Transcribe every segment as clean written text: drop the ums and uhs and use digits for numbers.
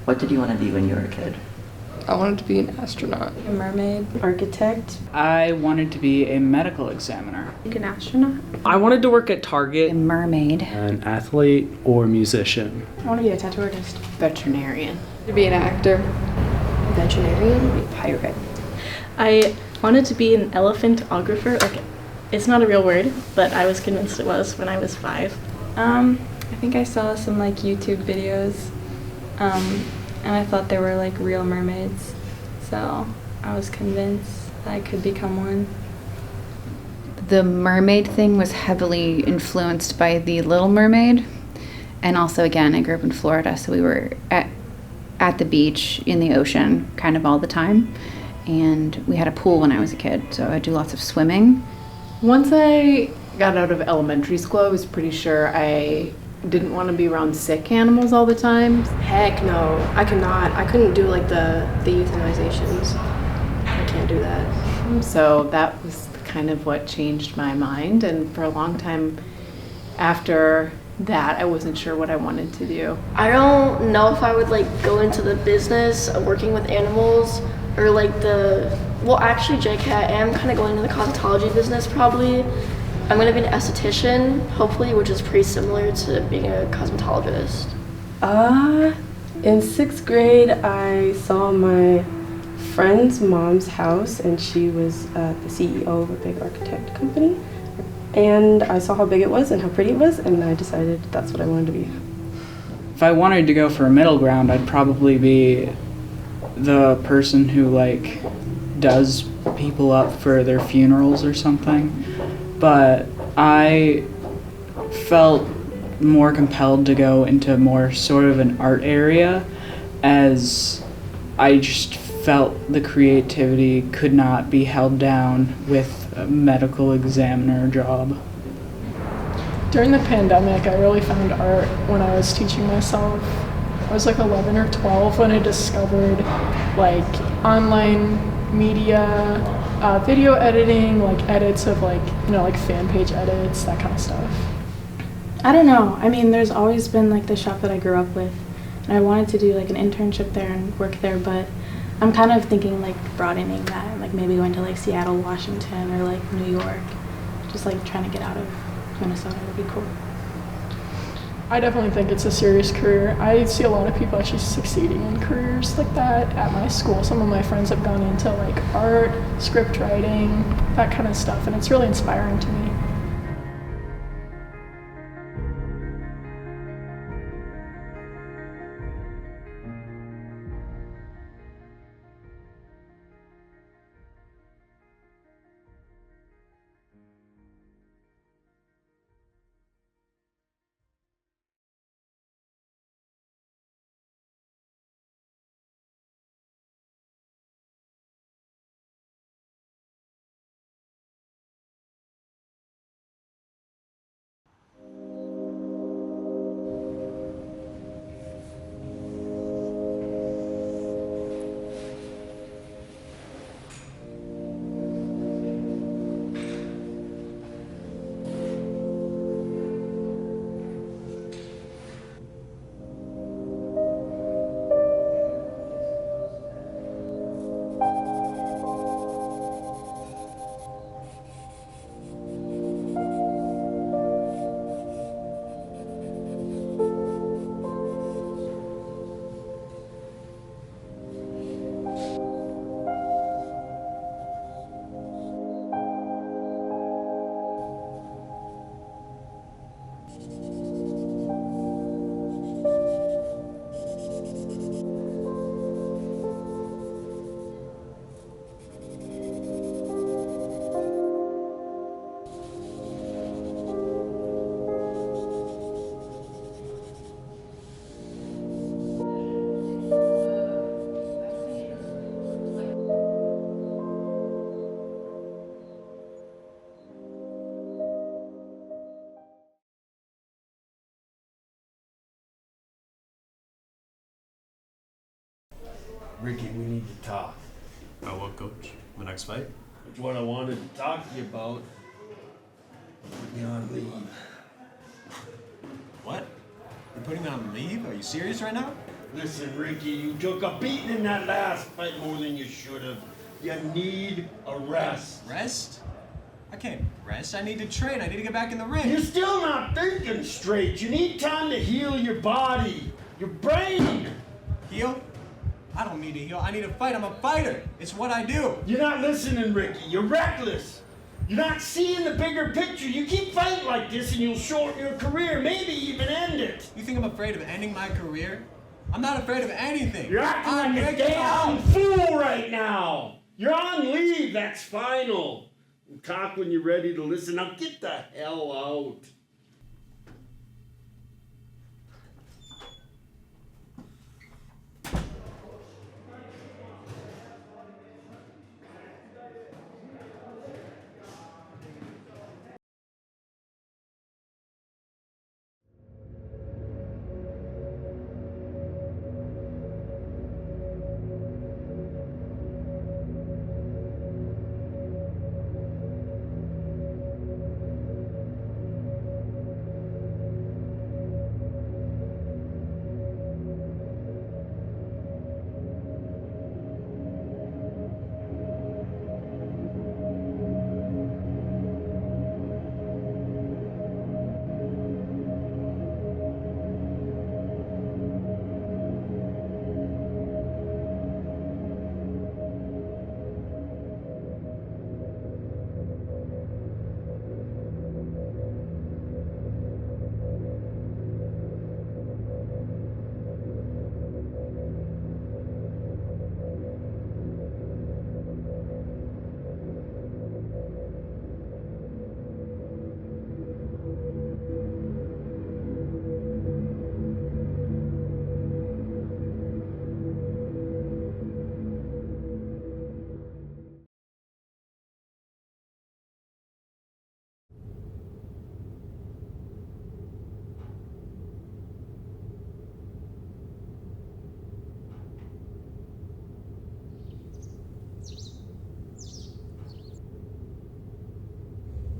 What did you want to be when you were a kid? I wanted to be an astronaut. A mermaid. Architect. I wanted to be a medical examiner. Like an astronaut. I wanted to work at Target. A mermaid. An athlete or musician. I want to be a tattoo artist. Veterinarian. To be an actor. Veterinarian. Be a pirate. I wanted to be an elephantographer. Like, it's not a real word, but I was convinced it was when I was 5. I think I saw some like YouTube videos, and I thought they were like real mermaids, so I was convinced that I could become one. The mermaid thing was heavily influenced by The Little Mermaid. And also, again, I grew up in Florida, so we were at the beach in the ocean kind of all the time. And we had a pool when I was a kid, so I'd do lots of swimming. Once I got out of elementary school, I was pretty sure I didn't want to be around sick animals all the time. Heck no, I cannot. I couldn't do like the euthanizations. I can't do that. So that was kind of what changed my mind, and for a long time after that, I wasn't sure what I wanted to do. I don't know if I would like go into the business of working with animals or like well actually JK, I am kind of going into the cosmetology business probably. I'm going to be an esthetician, hopefully, which is pretty similar to being a cosmetologist. In 6th grade, I saw my friend's mom's house, and she was the CEO of a big architect company. And I saw how big it was and how pretty it was, and I decided that's what I wanted to be. If I wanted to go for a middle ground, I'd probably be the person who like does people up for their funerals or something. But I felt more compelled to go into more sort of an art area, as I just felt the creativity could not be held down with a medical examiner job. During the pandemic, I really found art when I was teaching myself. I was like 11 or 12 when I discovered like online media, video editing, like edits of like, like fan page edits, that kind of stuff. I don't know. I mean, there's always been like the shop that I grew up with, and I wanted to do like an internship there and work there, but I'm kind of thinking like broadening that and like maybe going to like Seattle, Washington, or like New York. Just like trying to get out of Minnesota would be cool. I definitely think it's a serious career. I see a lot of people actually succeeding in careers like that at my school. Some of my friends have gone into like art, script writing, that kind of stuff, and it's really inspiring to me. Ricky, we need to talk. About what, coach? My next fight? What I wanted to talk to you about. Put me on leave. What? You're putting me on leave? Are you serious right now? Listen, Ricky, you took a beating in that last fight more than you should have. You need a rest. Rest? I can't rest. I need to train. I need to get back in the ring. You're still not thinking straight. You need time to heal your body, your brain. Heal? I don't need to heal. I need to fight. I'm a fighter. It's what I do. You're not listening, Ricky. You're reckless. You're not seeing the bigger picture. You keep fighting like this and you'll shorten your career, maybe even end it. You think I'm afraid of ending my career? I'm not afraid of anything. You're acting I'm like a Ricky damn Hall. fool right now. You're on leave. That's final. We'll talk when you're ready to listen. Now get the hell out.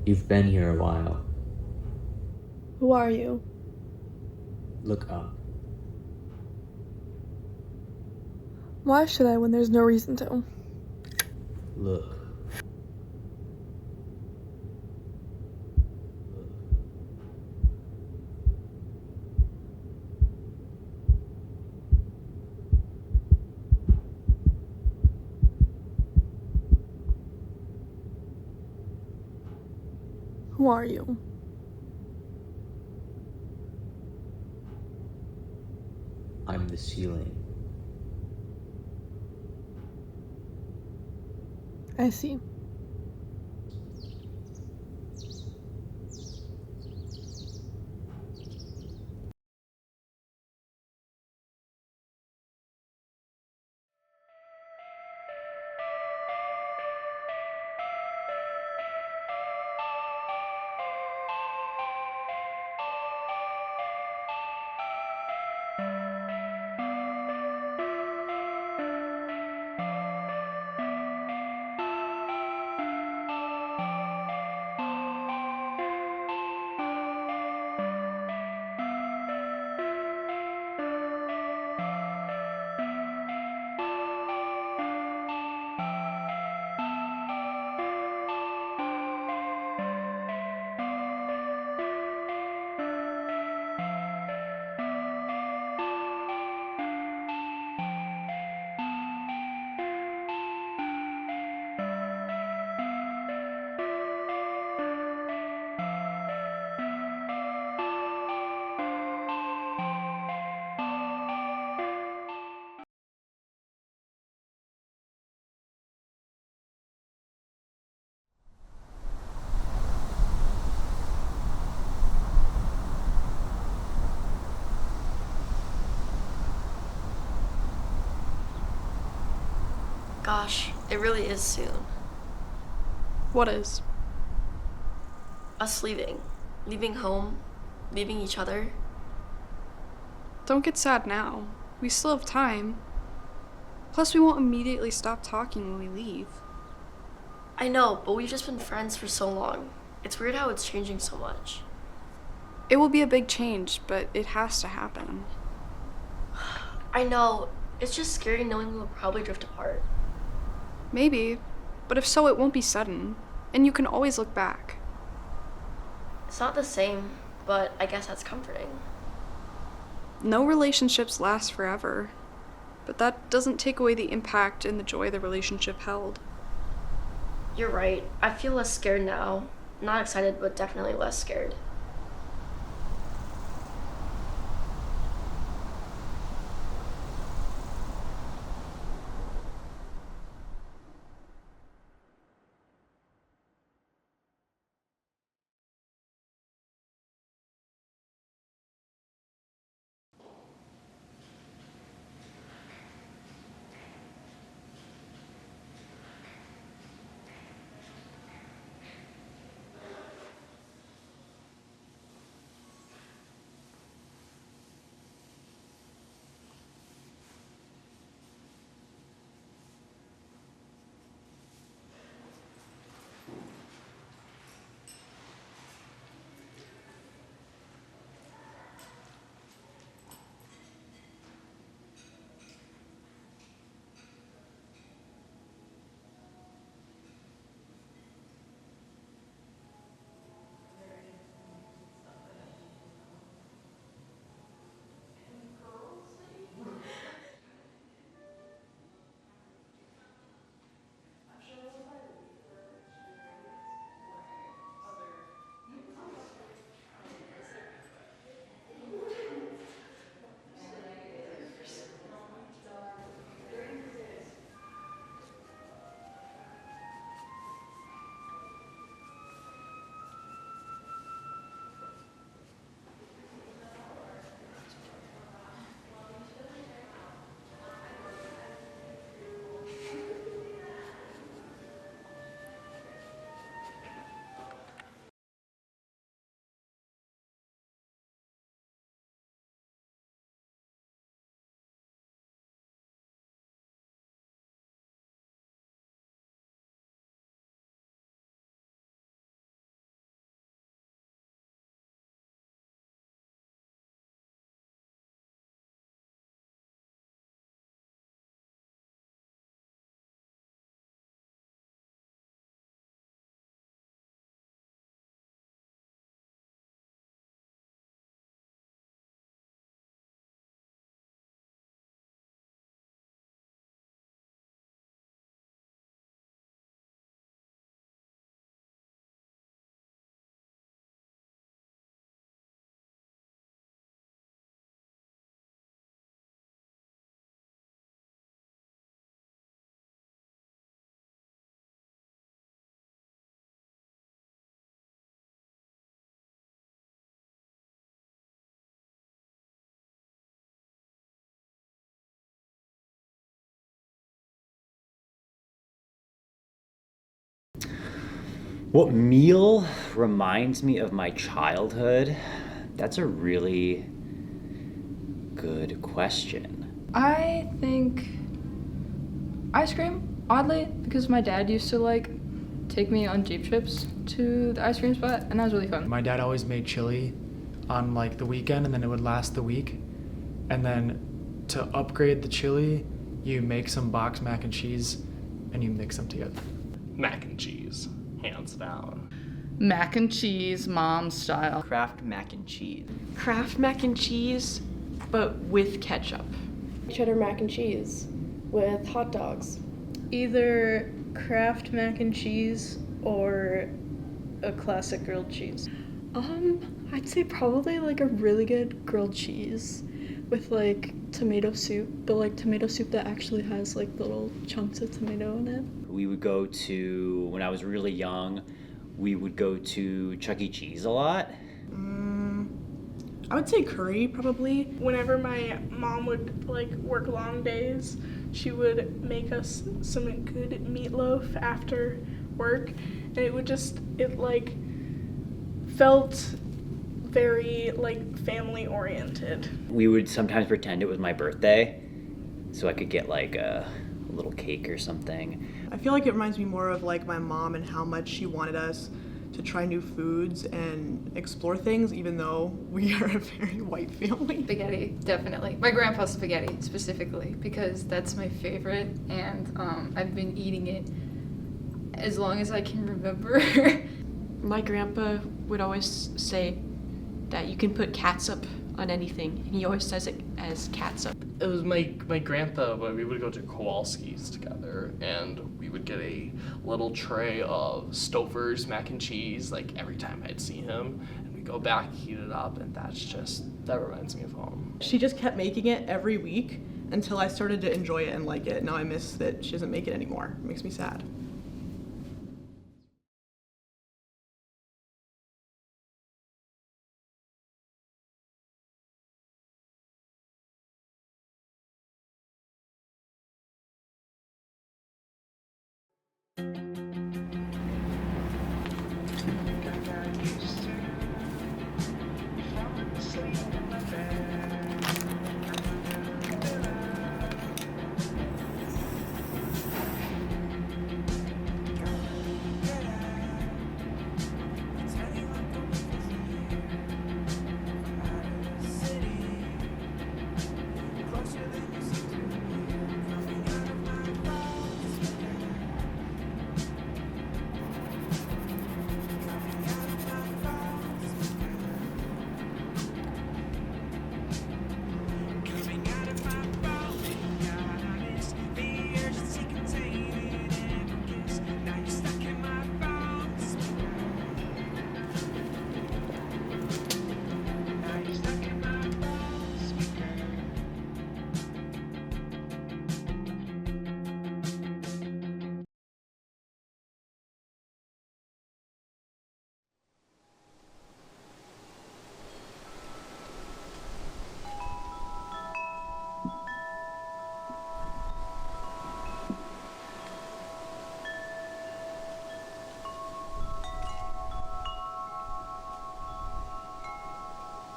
You've been here a while. Who are you? Look up. Why should I when there's no reason to? Look. Who are you? I'm the ceiling. I see. Gosh, it really is soon. What is? Us leaving. Leaving home. Leaving each other. Don't get sad now. We still have time. Plus, we won't immediately stop talking when we leave. I know, but we've just been friends for so long. It's weird how it's changing so much. It will be a big change, but it has to happen. I know. It's just scary knowing we'll probably drift apart. Maybe, but if so, it won't be sudden, and you can always look back. It's not the same, but I guess that's comforting. No relationships last forever, but that doesn't take away the impact and the joy the relationship held. You're right. I feel less scared now. Not excited, but definitely less scared. What meal reminds me of my childhood? That's a really good question. I think ice cream, oddly, because my dad used to like take me on Jeep trips to the ice cream spot, and that was really fun. My dad always made chili on like the weekend, and then it would last the week. And then to upgrade the chili, you make some box mac and cheese and you mix them together. Mac and cheese, hands down. Mac and cheese, mom style. Kraft mac and cheese. Kraft mac and cheese, but with ketchup. Cheddar mac and cheese with hot dogs. Either Kraft mac and cheese or a classic grilled cheese. I'd say probably like a really good grilled cheese with like tomato soup, but like tomato soup that actually has like little chunks of tomato in it. We would go to, when I was really young, we would go to Chuck E. Cheese a lot. I would say curry, probably. Whenever my mom would like work long days, she would make us some good meatloaf after work, and it like felt very like family oriented. We would sometimes pretend it was my birthday, so I could get like a little cake or something. I feel like it reminds me more of like my mom and how much she wanted us to try new foods and explore things, even though we are a very white family. Spaghetti, definitely. My grandpa's spaghetti, specifically, because that's my favorite, and I've been eating it as long as I can remember. My grandpa would always say that you can put catsup on anything, and he always says it as catsup. It was my grandpa, but we would go to Kowalski's together, and we would get a little tray of Stouffer's mac and cheese, like every time I'd see him, and we'd go back, heat it up, and that reminds me of home. She just kept making it every week until I started to enjoy it and like it. Now I miss that she doesn't make it anymore. It makes me sad.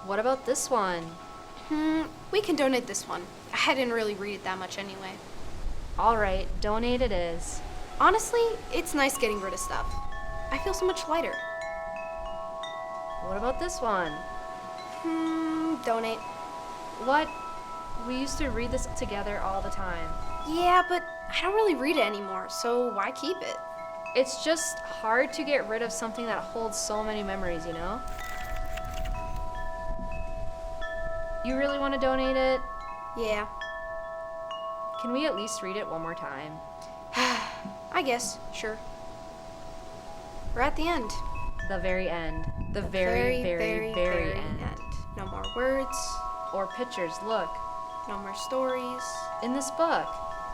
What about this one? We can donate this one. I didn't really read it that much anyway. All right, donate it is. Honestly, it's nice getting rid of stuff. I feel so much lighter. What about this one? Donate. What? We used to read this together all the time. Yeah, but I don't really read it anymore, so why keep it? It's just hard to get rid of something that holds so many memories, you know? You really want to donate it? Yeah. Can we at least read it one more time? I guess, sure. We're at the end. The very end. The very, very end. No more words. Or pictures, look. No more stories. In this book.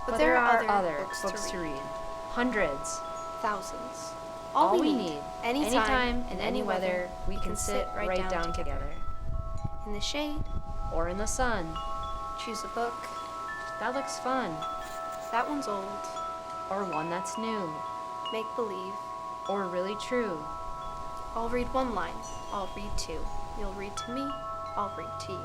But there are other books to read. Hundreds. Thousands. All we need. Anytime, in any weather, we can sit right down together. In the shade. Or in the sun. Choose a book. That looks fun. That one's old. Or one that's new. Make believe. Or really true. I'll read one line. I'll read two. You'll read to me. I'll read to you.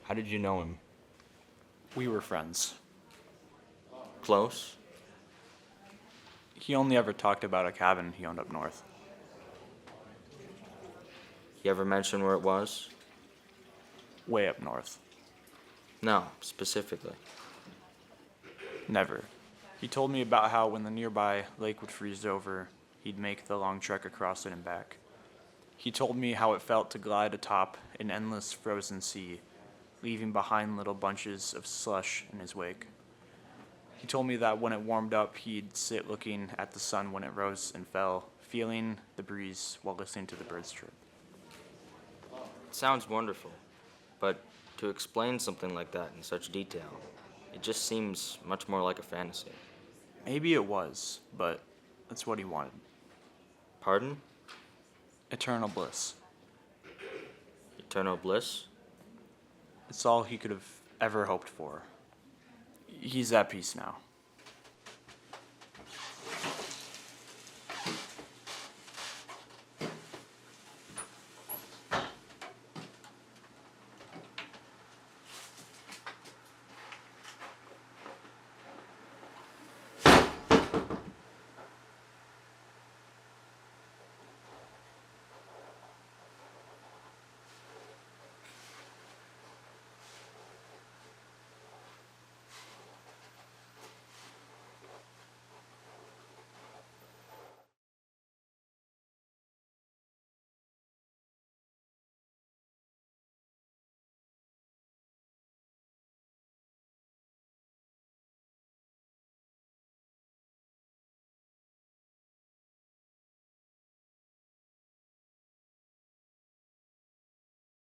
How did you know him? We were friends. Close? He only ever talked about a cabin he owned up north. He ever mention where it was? Way up north. No, specifically. Never. He told me about how when the nearby lake would freeze over, he'd make the long trek across it and back. He told me how it felt to glide atop an endless frozen sea, leaving behind little bunches of slush in his wake. He told me that when it warmed up, he'd sit looking at the sun when it rose and fell, feeling the breeze while listening to the birds chirp. It sounds wonderful, but to explain something like that in such detail, it just seems much more like a fantasy. Maybe it was, but that's what he wanted. Pardon? Eternal bliss. Eternal bliss? It's all he could have ever hoped for. He's at peace now.